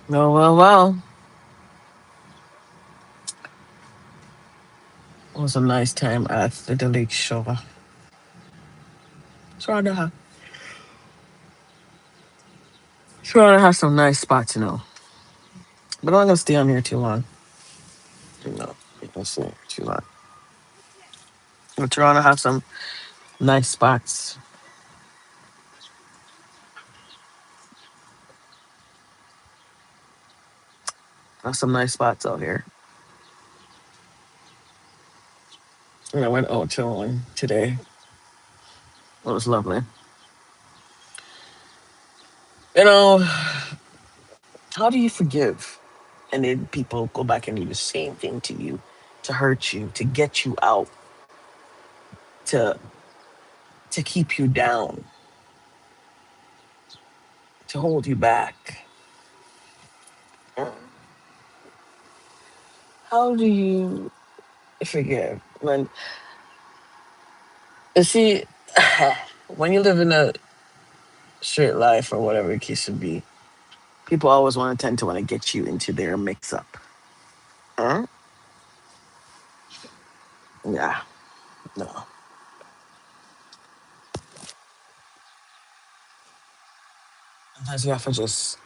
Well, well, well. It was a nice time at the lake shore. Trying to have, trying to have some nice spots, But I'm not gonna stay on here too long. No, I'm gonna stay here too long. I'm trying to have some nice spots. Have some nice spots out here. And I went out to one today. It was lovely. You know, how do you forgive? And then people go back and do the same thing to you, to hurt you, to get you out, to to keep you down, to hold you back. How do you forgive? When you see, when you live in a straight life or whatever the case should be, people always want to tend to want to get you into their mix up. Huh? Yeah, no. Sometimes you have to just,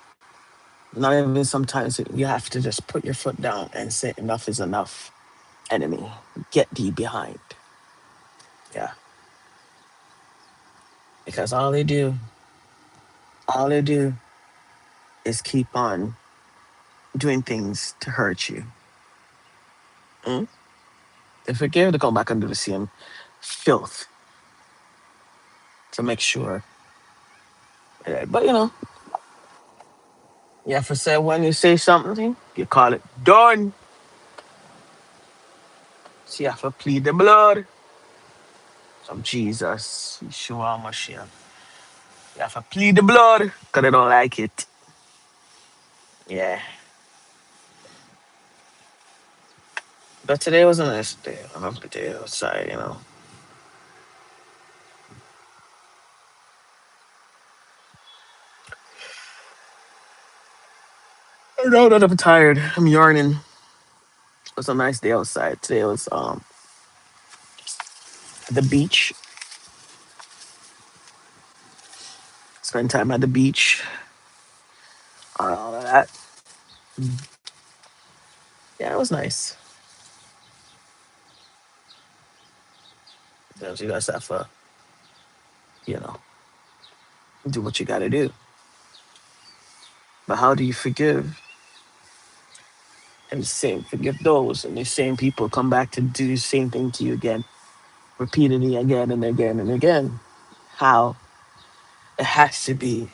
not even sometimes, you have to just put your foot down and say, enough is enough, enemy. Get thee behind. Yeah. Because all they do is keep on doing things to hurt you. Mm? They forgive to come back and do the same filth to make sure. But you have to say when you say something, you call it done. So you have to plead the blood of Jesus, Yeshua Mashiach. You have to plead the blood because they don't like it. Yeah. But today was a nice day. I love the day outside. I know that I'm tired. I'm yarning. It was a nice day outside. Today was at the beach. Spend time at the beach. All of that. Yeah, it was nice. You guys have to, you know, do what you got to do. But how do you forgive? And the same, forgive those, and the same people come back to do the same thing to you again, repeatedly again and again and again. How? It has to be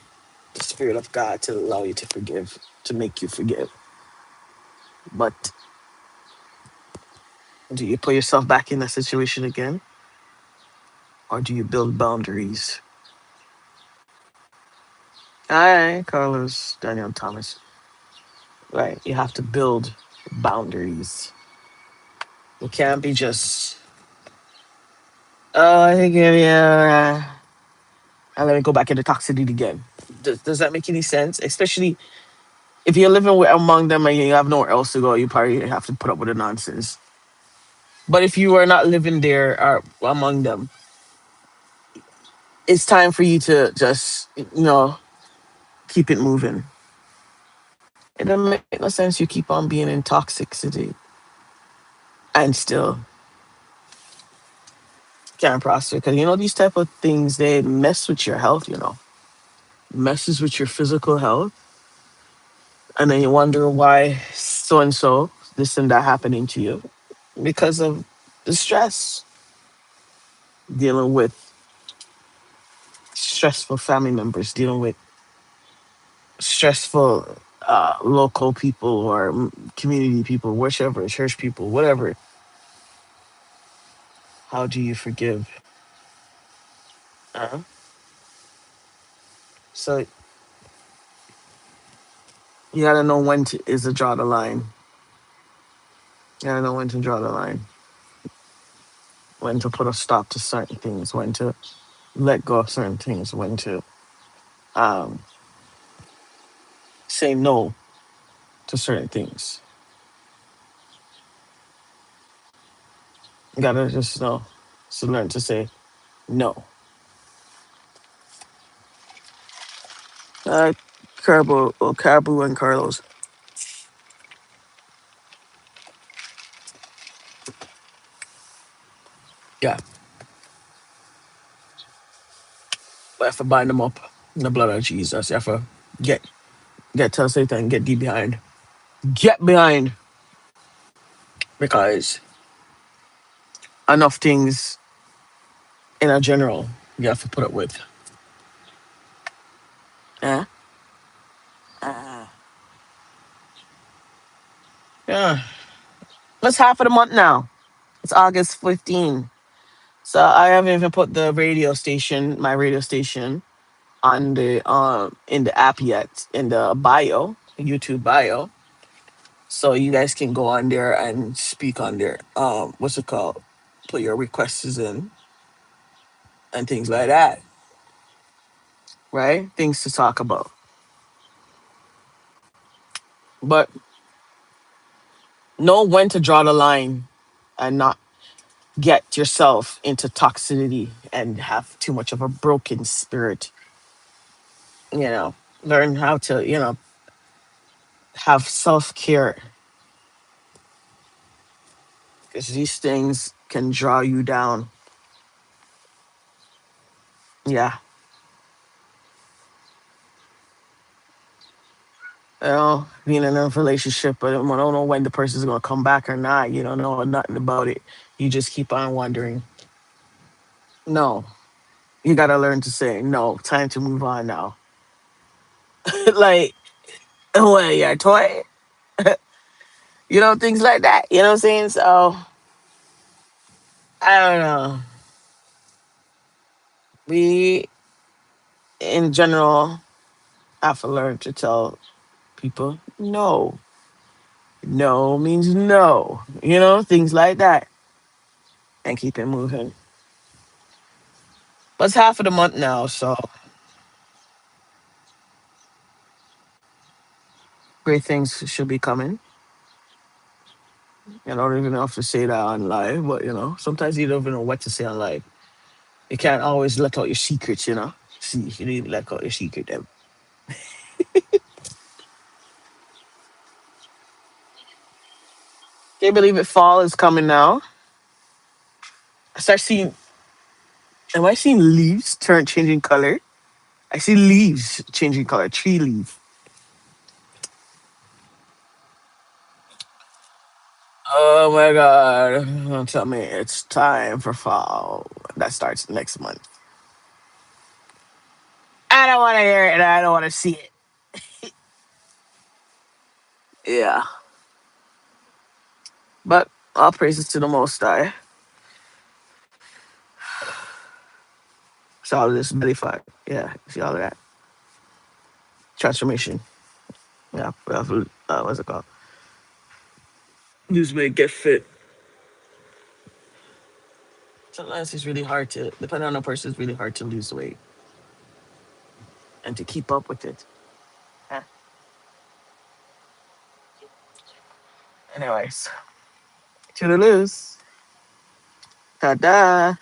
the Spirit of God to allow you to forgive, to make you forgive. But do you put yourself back in that situation again? Or do you build boundaries? Hi, Carlos, Daniel Thomas. Right. You have to build boundaries. You can't be just, oh, I think, yeah, and let me go back into toxicity again. Does that make any sense? Especially if you're living among them and you have nowhere else to go, you probably have to put up with the nonsense. But if you are not living there or among them, it's time for you to just, keep it moving. It doesn't make no sense you keep on being in toxicity and still can't prosper. Because these type of things, they mess with your health, messes with your physical health. And then you wonder why so and so, this and that happening to you. Because of the stress, dealing with stressful family members, dealing with stressful local people or community people, whichever, church people, whatever. How do you forgive? uh So you gotta know when to is to draw the line. You gotta know when to draw the line, when to put a stop to certain things, when to let go of certain things, when to um, say no. to certain things. You gotta just know to learn to say no. Uh, Caribou and Carlos. Yeah, we have to bind them up in the blood of Jesus. You have to get tell Satan, get thee behind. Get behind. Because enough things in a general you have to put up with. Yeah. Yeah. It's half of the month now. It's August 15. So I haven't even put the my radio station on the in the app yet, in the bio, YouTube bio. So you guys can go on there and speak on there. What's it called? Put your requests in and things like that. Right? Things to talk about. But know when to draw the line and not get yourself into toxicity and have too much of a broken spirit. You know, learn how to, have self care because these things can draw you down. Yeah. Being in a relationship, but I don't know when the person's going to come back or not. You don't know nothing about it. You just keep on wondering. No, you got to learn to say, no, time to move on now. Like, what, you're a toy? Things like that. You know what I'm saying? So, I don't know. We, in general, have to learn to tell people no. No means no. Things like that. And keep it moving. But it's half of the month now, so great things should be coming. I don't even have to say that on live, but sometimes you don't even know what to say on live. You can't always let out your secrets. See, you need to let out your secret then. Can't believe it, fall is coming now. I start seeing am I seeing leaves changing color? I see leaves changing color, tree leaf. Oh my god. Don't tell me it's time for fall. That starts next month. I don't want to hear it and I don't want to see it. Yeah. But all praises to the Most High. See all of this belly fat. Yeah. See all of that. Transformation. Yeah. We have, what's it called? Lose weight, get fit. Sometimes it's really hard to, depending on the person, it's really hard to lose weight and to keep up with it. Yeah. Anyways, to the loose. Ta da.